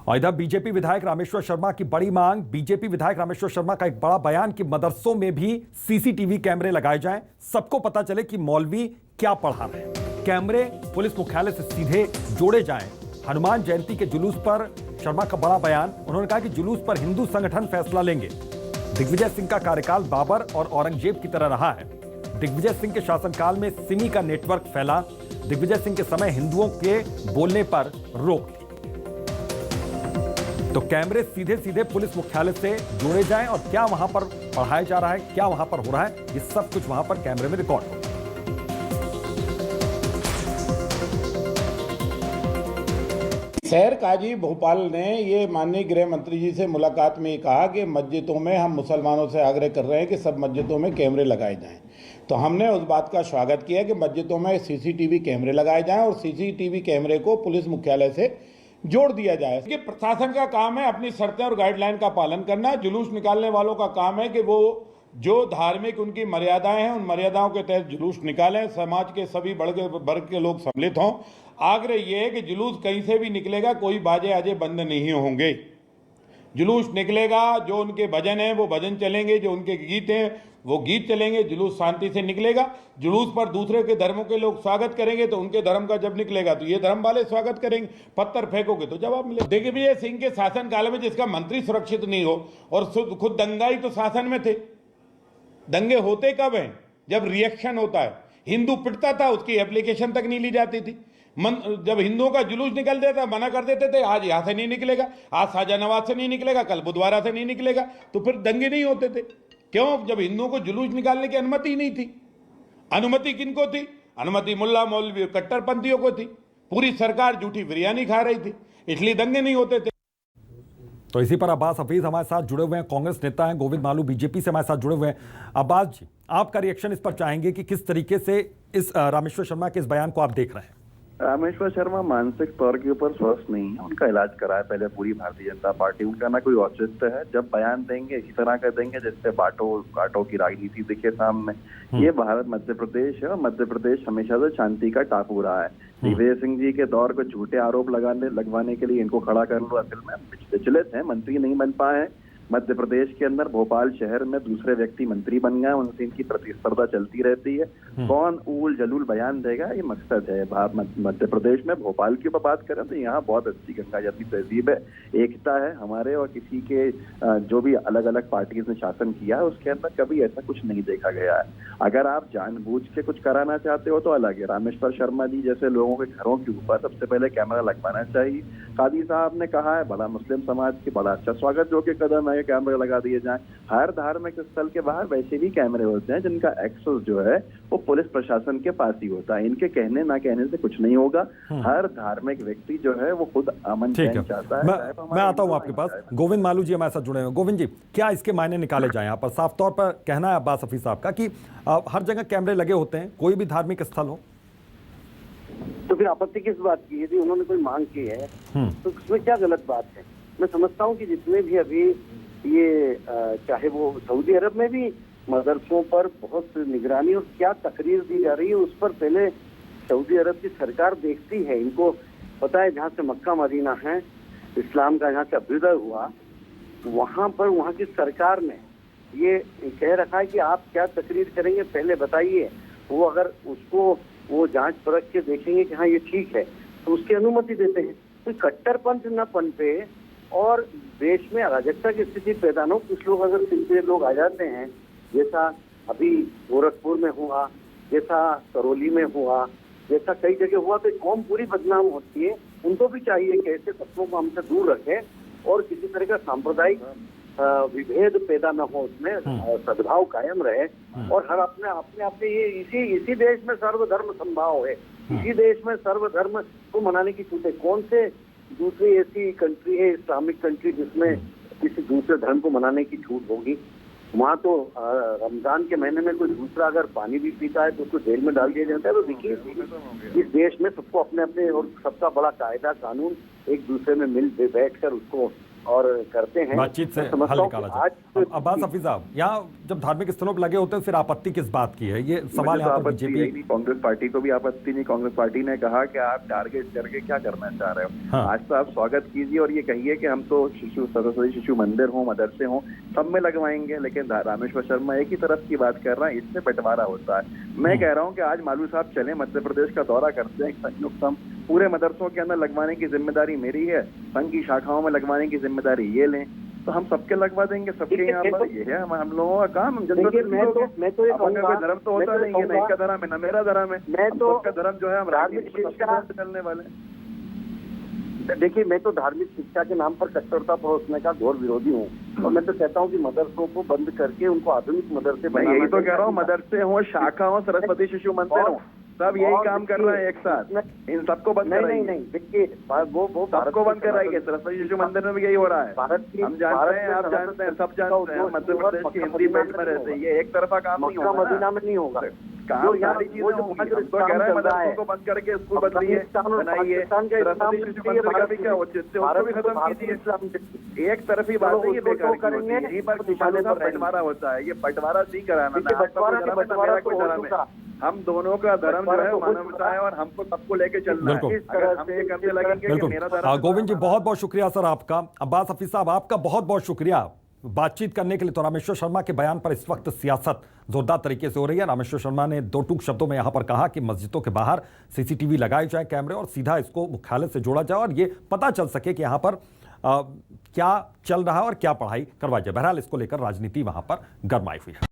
और इधर बीजेपी विधायक रामेश्वर शर्मा की बड़ी मांग। बीजेपी विधायक रामेश्वर शर्मा का एक बड़ा बयान कि मदरसों में भी सीसीटीवी कैमरे लगाए जाएं, सबको पता चले कि मौलवी क्या पढ़ा रहे हैं। कैमरे पुलिस मुख्यालय से सीधे जोड़े जाएं। हनुमान जयंती के जुलूस पर शर्मा का बड़ा बयान। उन्होंने कहा कि जुलूस पर हिंदू संगठन फैसला लेंगे। दिग्विजय सिंह का कार्यकाल बाबर और औरंगजेब की तरह रहा है। दिग्विजय सिंह के शासनकाल में सिमी का नेटवर्क फैला। दिग्विजय सिंह के समय हिंदुओं के बोलने पर रोक। तो कैमरे सीधे सीधे पुलिस मुख्यालय से जोड़े जाएं और क्या वहां पर पढ़ाया जा रहा है, क्या वहां पर हो रहा है, ये सब कुछ वहां पर कैमरे में रिकॉर्ड हो। शहर काजी भोपाल ने ये माननीय गृह मंत्री जी से मुलाकात में कहा कि मस्जिदों में हम मुसलमानों से आग्रह कर रहे हैं कि सब मस्जिदों में कैमरे लगाए जाएं। तो हमने उस बात का स्वागत किया कि मस्जिदों में सीसीटीवी कैमरे लगाए जाएं और सीसीटीवी कैमरे को पुलिस मुख्यालय से जोड़ दिया जाए। कि प्रशासन का काम है अपनी शर्तें और गाइडलाइन का पालन करना। जुलूस निकालने वालों का काम है कि वो जो धार्मिक उनकी मर्यादाएं हैं उन मर्यादाओं के तहत जुलूस निकालें। समाज के सभी वर्ग के लोग सम्मिलित हों। आग्रह यह है कि जुलूस कहीं से भी निकलेगा, कोई बाजे आजे बंद नहीं होंगे। जुलूस निकलेगा, जो उनके भजन हैं वो भजन चलेंगे, जो उनके गीत हैं वो गीत चलेंगे। जुलूस शांति से निकलेगा। जुलूस पर दूसरे के धर्मों के लोग स्वागत करेंगे तो उनके धर्म का जब निकलेगा तो ये धर्म वाले स्वागत करेंगे। पत्थर फेंकोगे तो जवाब मिलेगा। दिग्विजय सिंह के शासनकाल में जिसका मंत्री सुरक्षित नहीं हो और खुद दंगाई तो शासन में थे। दंगे होते कब हैं? जब रिएक्शन होता है। हिंदू पिटता था, उसकी एप्लीकेशन तक नहीं ली जाती थी। जब हिंदुओं का जुलूस निकल देता मना कर देते थे, आज यहां से नहीं निकलेगा, आज शाहजहानाबाद से नहीं निकलेगा, कल बुधवारा से नहीं निकलेगा, तो फिर दंगे नहीं होते थे। क्यों? जब हिंदुओं को जुलूस निकालने की अनुमति नहीं थी। अनुमति किनको थी? अनुमति मुल्ला मौलवी कट्टरपंथियों को थी। पूरी सरकार झूठी बिरयानी खा रही थी, इसलिए दंगे नहीं होते थे। तो इसी पर अब्बास हफीज हमारे साथ जुड़े हुए हैं, कांग्रेस नेता हैं। गोविंद मालू बीजेपी से हमारे साथ जुड़े हुए हैं। अब्बास जी, आपका रिएक्शन इस पर चाहेंगे कि किस तरीके से इस रामेश्वर शर्मा के इस बयान को आप देख रहे हैं? रामेश्वर शर्मा मानसिक तौर के ऊपर स्वस्थ नहीं है। उनका इलाज कराया पहले पूरी भारतीय जनता पार्टी। उनका ना कोई औचित्य है। जब बयान देंगे इसी तरह का देंगे जिससे बांटो की राजनीति दिखे सामने। ये भारत मध्य प्रदेश है और मध्य प्रदेश हमेशा से शांति का टापू रहा है। दिग्विजय सिंह जी के दौर को झूठे आरोप लगवाने के लिए इनको खड़ा कर लो। असल में विचलित है, मंत्री नहीं बन पाए हैं। मध्य प्रदेश के अंदर भोपाल शहर में दूसरे व्यक्ति मंत्री बन गए, उनसे इनकी प्रतिस्पर्धा चलती रहती है। कौन ऊल जलूल बयान देगा, ये मकसद है। मध्य प्रदेश में भोपाल की बात करें तो यहाँ बहुत अच्छी गंगा जैसी तहजीब है, एकता है हमारे और किसी के जो भी अलग अलग पार्टी ने शासन किया है उसके अंदर कभी ऐसा कुछ नहीं देखा गया है। अगर आप जानबूझ के कुछ कराना चाहते हो तो अलग है। रामेश्वर शर्मा जी जैसे लोगों के घरों के ऊपर सबसे पहले कैमरा लगवाना चाहिए। कादी साहब ने कहा है, बड़ा मुस्लिम समाज की बड़ा अच्छा स्वागत जो कि कदम है, कैमरे लगा दिए जाएं। हर धार्मिक स्थल के बाहर वैसे भी कैमरे होते हैं जिनका एक्सेस जो है वो पुलिस प्रशासन के पास ही होता है। इनके कहने ना कहने से कुछ नहीं होगा। हर धार्मिक व्यक्ति जो है वो खुद अमन चैन चाहता है। मैं आता हूं आपके पास। गोविंद मालू जी हमारे साथ जुड़े हैं। गोविंद जी, क्या इसके मायने निकाले जाए? यहाँ पर साफ तौर पर कहना है अब्बास हफीज साहब का कि हर जगह कैमरे लगे होते हैं, कोई भी धार्मिक स्थल हो, तो फिर आपत्ति किस बात की? यदि उन्होंने कोई मांग की है तो उसमें क्या गलत बात है? मैं समझता हूँ कि जितने भी अभी ये चाहे वो सऊदी अरब में भी मदरसों पर बहुत निगरानी और क्या तकरीर दी जा रही है उस पर पहले सऊदी अरब की सरकार देखती है। इनको पता है जहाँ से मक्का मदीना है, इस्लाम का जहाँ से अभ्युदय हुआ, वहाँ पर वहाँ की सरकार ने ये कह रखा है कि आप क्या तकरीर करेंगे पहले बताइए। वो अगर उसको वो जांच परख के देखेंगे कि हाँ ये ठीक है तो उसकी अनुमति देते हैं। तो कट्टरपंथ न पनपे और देश में अराजकता की स्थिति पैदा न हो। कुछ लोग अगर सिलसिले लोग आ जाते हैं, जैसा अभी गोरखपुर में हुआ, जैसा करौली में हुआ, जैसा कई जगह हुआ, तो कौम पूरी बदनाम होती है। उनको भी चाहिए कि ऐसे तत्वों को हमसे दूर रखें और किसी तरह का सांप्रदायिक विभेद पैदा न हो, उसमें सद्भाव कायम रहे। और हर अपने ये इसी देश में सर्वधर्म संभाव है। इसी देश में सर्वधर्म को मनाने की छूट है। कौन से दूसरी ऐसी कंट्री है, इस्लामिक कंट्री, जिसमें किसी दूसरे धर्म को मनाने की छूट होगी? वहाँ तो रमजान के महीने में कोई दूसरा अगर पानी भी पीता है तो उसको जेल में डाल दिया जाता है। तो देखिए इस देश में सबको अपने अपने और सबका बड़ा कायदा कानून एक दूसरे में मिल बैठ कर उसको और करते हैं। बातचीत से मैं समझता हल हूं निकाला कि जाए। आज अब्बास हफीज साहब, यहाँ जब धार्मिक स्थलों पर लगे होते हैं फिर आपत्ति किस बात की है? ये सवाल मुझे तो यहाँ पर आपत्ति बीजेपी। यही नहीं, कांग्रेस पार्टी को भी आपत्ति नहीं। कांग्रेस पार्टी ने कहा कि आप टारगेट करके क्या करना चाह रहे हो। हाँ। आज तो आप स्वागत कीजिए और ये कहिए कि हम तो सरस्वती शिशु मंदिर हो, मदरसे हो, सब में लगवाएंगे। लेकिन रामेश्वर शर्मा एक ही तरफ की बात कर रहा है, इससे बंटवारा होता है। मैं कह रहा हूँ कि आज मालू साहब चले मध्य प्रदेश का दौरा करते हैं, संयुक्त हम पूरे मदरसों के अंदर लगवाने की जिम्मेदारी मेरी है, संघ की शाखाओं में लगवाने की जिम्मेदारी ये लें, तो हम सबके लगवा देंगे, सबके यहाँ पर। ये है हम लोगों का काम। हम जनता देखिए, मैं तो ये अपना कोई धर्म तो होता नहीं है, ना इनका धर्म है ना मेरा धर्म है। मैं तो सबका धर्म जो है हम राजनीति में सबसे चलने वाले हैं। देखिए, मैं तो धार्मिक शिक्षा के नाम पर कट्टरता परोसने का घोर विरोधी हूँ और मैं तो कहता हूँ कि मदरसों को बंद करके उनको आधुनिक मदरसे मैं यही तो कह रहा हूँ, मदरसे हो, शाखा हो, सरस्वती शिशु मंदिर हो, सब यही काम कर रहे हैं एक साथ। इन सबको बंद कराइए। नहीं, देखिए वो सबको बंद कराइए। सरस्वती शिशु मंदिर में भी यही हो रहा है। हम जानते हैं, आप जानते हैं, सब जानते हैं। मध्य प्रदेश की हिंदी बेल्ट में रहते हैं, ये एक तरफा काम नहीं होगा। मदीना में नहीं होगा काम सारी चीजें होंगी। हम तो कह रहे हैं मदरसों को बंद करके स्कूल बदलिए, बनाइए। सरस्वती शिशु मंदिर का भी क्या औचित्य, उसको भी खत्म कीजिए। एक तरफी बात है ये, बेकार की होती है। यहीं पर बंटवारा होता है। ये बंटवारा नहीं कराना ना, मेरा कोई धर्म है। हम दोनों का धर्म जो है मानवता है और हमको सबको लेके चलना है। अगर हम ये करते लगेंगे कि मेरा धर्म। गोविंद जी, बहुत बहुत शुक्रिया सर आपका। अब्बास हफीज साहब, आपका बहुत बहुत शुक्रिया बातचीत करने के लिए। तो रामेश्वर शर्मा के बयान पर इस वक्त सियासत जोरदार तरीके से हो रही है। रामेश्वर शर्मा ने दो टूक शब्दों में यहां पर कहा कि मस्जिदों के बाहर सीसीटीवी लगाए जाए, कैमरे, और सीधा इसको मुख्यालय से जोड़ा जाए और ये पता चल सके कि यहां पर क्या चल रहा है और क्या पढ़ाई करवाई जाए। बहरहाल इसको लेकर राजनीति वहां पर गरमाई हुई है।